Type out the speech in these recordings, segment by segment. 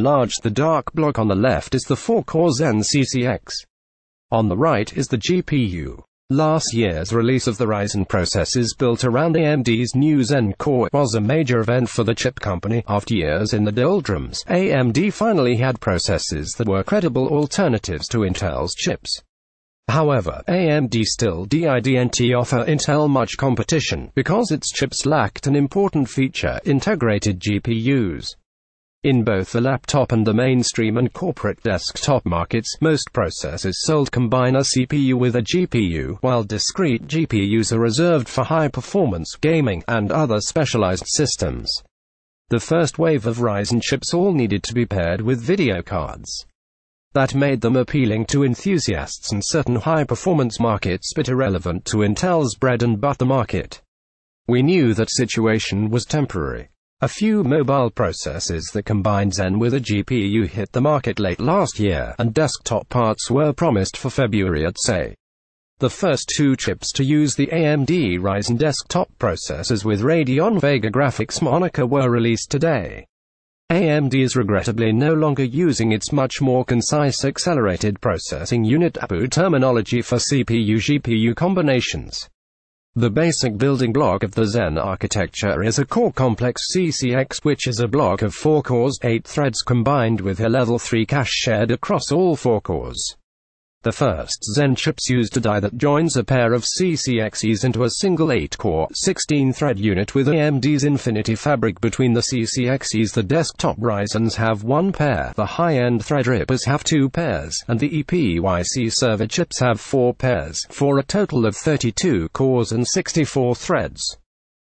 Enlarge. The dark block on the left is the 4-core Zen CCX. On the right is the GPU. Last year's release of the Ryzen processors built around AMD's new Zen core was a major event for the chip company. After years in the doldrums, AMD finally had processors that were credible alternatives to Intel's chips. However, AMD still didn't offer Intel much competition, because its chips lacked an important feature: integrated GPUs. In both the laptop and the mainstream and corporate desktop markets, most processors sold combine a CPU with a GPU, while discrete GPUs are reserved for high-performance gaming and other specialized systems. The first wave of Ryzen chips all needed to be paired with video cards. That made them appealing to enthusiasts in certain high-performance markets but irrelevant to Intel's bread-and-butter market. We knew that situation was temporary. A few mobile processors that combined Zen with a GPU hit the market late last year, and desktop parts were promised for February at SE. The first two chips to use the AMD Ryzen desktop processors with Radeon Vega graphics moniker were released today. AMD is regrettably no longer using its much more concise accelerated processing unit APU terminology for CPU-GPU combinations. The basic building block of the Zen architecture is a core-complex CCX, which is a block of 4 cores, 8 threads combined with a level 3 cache shared across all 4 cores. The first Zen chips used a die that joins a pair of CCXs into a single 8-core, 16-thread unit with AMD's Infinity Fabric between the CCXs. The desktop Ryzens have 1 pair, the high-end Threadrippers have 2 pairs, and the EPYC server chips have 4 pairs, for a total of 32 cores and 64 threads.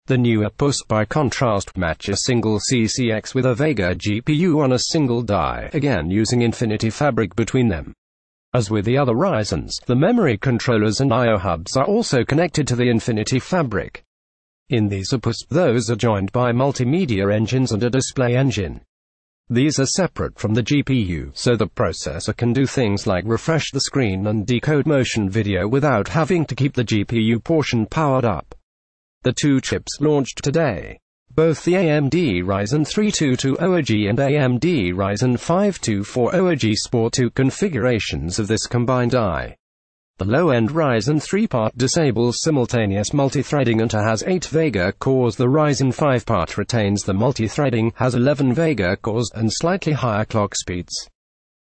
The new APUs, by contrast, match a single CCX with a Vega GPU on a single die, again using Infinity Fabric between them. As with the other Ryzens, the memory controllers and I/O hubs are also connected to the Infinity Fabric. In these APUs, those are joined by multimedia engines and a display engine. These are separate from the GPU, so the processor can do things like refresh the screen and decode motion video without having to keep the GPU portion powered up. The two chips launched today. Both the AMD Ryzen 3220G and AMD Ryzen 5240G sport 2 configurations of this combined die. The low-end Ryzen 3-part disables simultaneous multithreading and has 8 Vega cores. The Ryzen 5-part retains the multithreading, has 11 Vega cores, and slightly higher clock speeds.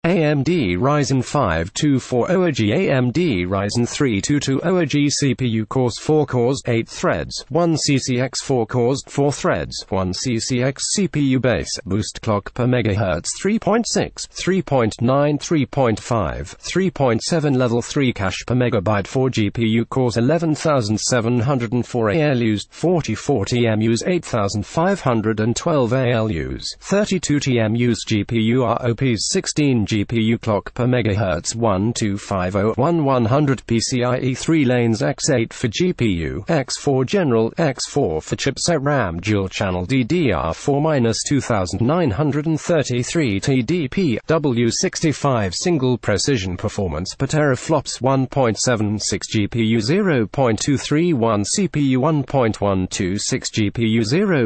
AMD Ryzen 5240G AMD Ryzen 3220G CPU cores 4 cores, 8 threads, 1 CCX 4 cores, 4 threads, 1 CCX CPU base, boost clock per megahertz 3.6, 3.9, 3.5, 3.7 level 3 cache per megabyte 4 GPU cores 11,704 ALUs, 44 TMUs 8,512 ALUs, 32 TMUs GPU ROPs 16 GPU clock per megahertz 1250-1100 PCIe 3 lanes X8 for GPU, X4 general, X4 for chipset RAM dual channel DDR4-2933 TDP, W65 single precision performance per teraflops 1.76 GPU 0.231 CPU 1.126 GPU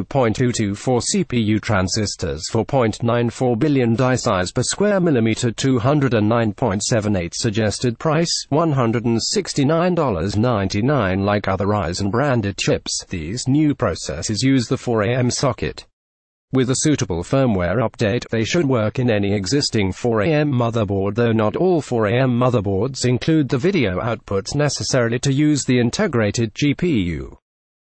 0.224 CPU transistors 4.94 billion die size per square millimeter 209.78 suggested price $169.99. Like other Ryzen branded chips, these new processors use the 4AM socket. With a suitable firmware update, they should work in any existing 4AM motherboard, though not all 4AM motherboards include the video outputs necessarily to use the integrated GPU.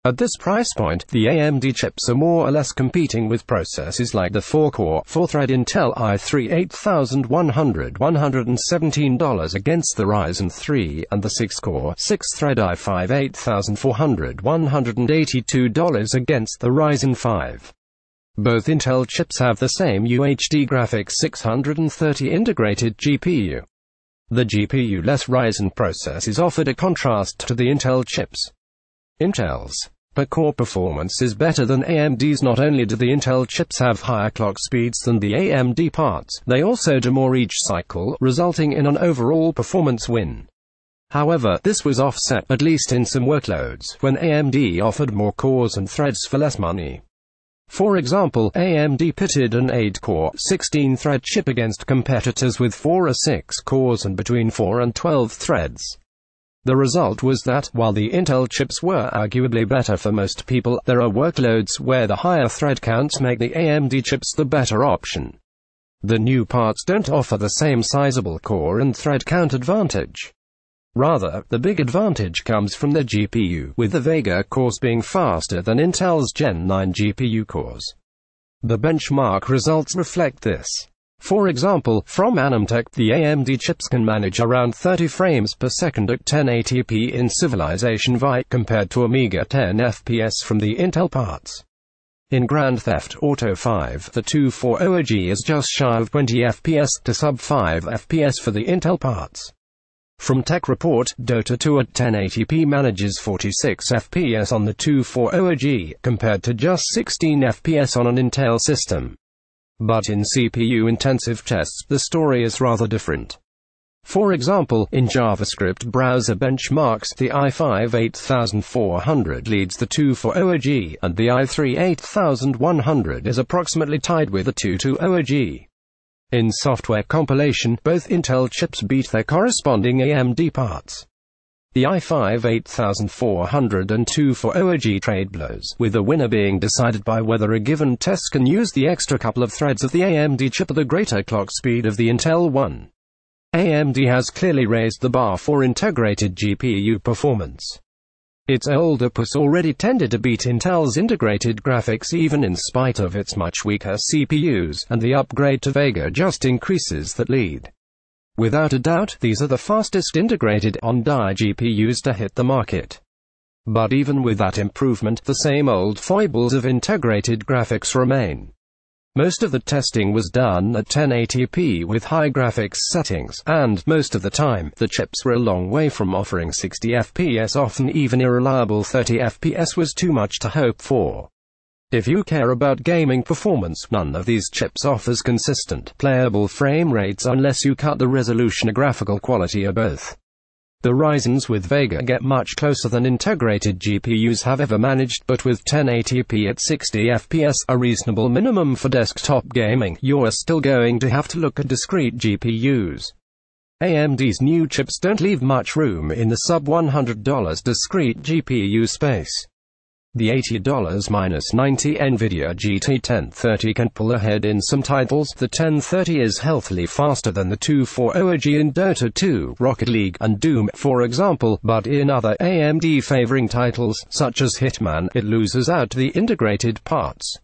At this price point, the AMD chips are more or less competing with processors like the 4-core, 4-thread Intel i3 $8,117 against the Ryzen 3, and the 6-core, 6-thread i5 $8,482 against the Ryzen 5. Both Intel chips have the same UHD graphics 630 integrated GPU. The GPU-less Ryzen processors offered a contrast to the Intel chips. Intel's per-core performance is better than AMD's. Not only do the Intel chips have higher clock speeds than the AMD parts, they also do more each cycle, resulting in an overall performance win. However, this was offset, at least in some workloads, when AMD offered more cores and threads for less money. For example, AMD pitted an 8-core, 16-thread chip against competitors with 4 or 6 cores and between 4 and 12 threads. The result was that, while the Intel chips were arguably better for most people, there are workloads where the higher thread counts make the AMD chips the better option. The new parts don't offer the same sizable core and thread count advantage. Rather, the big advantage comes from the GPU, with the Vega cores being faster than Intel's Gen 9 GPU cores. The benchmark results reflect this. For example, from Anamtech, the AMD chips can manage around 30 frames per second at 1080p in Civilization V, compared to a meager 10 FPS from the Intel parts. In Grand Theft Auto 5, the 240G is just shy of 20 FPS to sub 5 FPS for the Intel parts. From Tech Report, Dota 2 at 1080p manages 46 FPS on the 240G, compared to just 16 FPS on an Intel system. But in CPU-intensive tests, the story is rather different. For example, in JavaScript browser benchmarks, the i5 8400 leads the 240G, and the i3 8100 is approximately tied with the 220G. In software compilation, both Intel chips beat their corresponding AMD parts. The i5 8400 and 240G trade blows, with the winner being decided by whether a given test can use the extra couple of threads of the AMD chip at the greater clock speed of the Intel one. AMD has clearly raised the bar for integrated GPU performance. Its old opus already tended to beat Intel's integrated graphics even in spite of its much weaker CPUs, and the upgrade to Vega just increases that lead. Without a doubt, these are the fastest integrated on-die GPUs to hit the market. But even with that improvement, the same old foibles of integrated graphics remain. Most of the testing was done at 1080p with high graphics settings, and, most of the time, the chips were a long way from offering 60 FPS. Often even a reliable 30 FPS was too much to hope for. If you care about gaming performance, none of these chips offers consistent, playable frame rates unless you cut the resolution or graphical quality or both. The Ryzens with Vega get much closer than integrated GPUs have ever managed, but with 1080p at 60 FPS, a reasonable minimum for desktop gaming, you're still going to have to look at discrete GPUs. AMD's new chips don't leave much room in the sub-$100 discrete GPU space. The $80-90 NVIDIA GT 1030 can pull ahead in some titles. The 1030 is healthily faster than the 240G in Dota 2, Rocket League, and Doom, for example, but in other AMD-favoring titles, such as Hitman, it loses out to the integrated parts.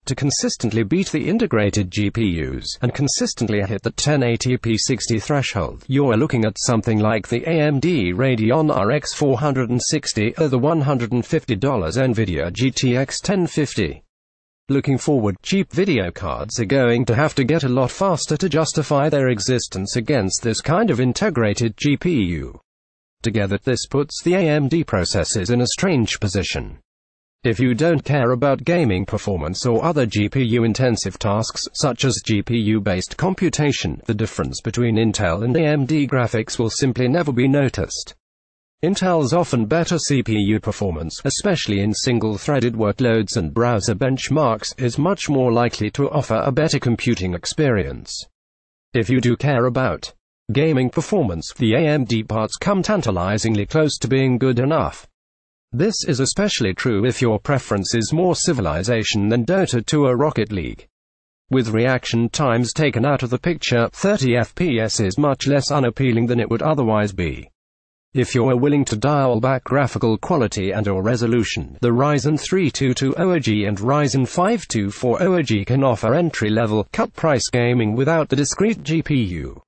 To consistently beat the integrated GPUs, and consistently hit the 1080p 60 threshold, you're looking at something like the AMD Radeon RX 460 or the $150 NVIDIA GTX 1050. Looking forward, cheap video cards are going to have to get a lot faster to justify their existence against this kind of integrated GPU. Together, this puts the AMD processors in a strange position. If you don't care about gaming performance or other GPU-intensive tasks, such as GPU-based computation, the difference between Intel and AMD graphics will simply never be noticed. Intel's often better CPU performance, especially in single-threaded workloads and browser benchmarks, is much more likely to offer a better computing experience. If you do care about gaming performance, the AMD parts come tantalizingly close to being good enough. This is especially true if your preference is more Civilization than Dota 2 or Rocket League. With reaction times taken out of the picture, 30 FPS is much less unappealing than it would otherwise be. If you're willing to dial back graphical quality and/or resolution, the Ryzen 3220G and Ryzen 5240G can offer entry-level, cut-price gaming without the discrete GPU.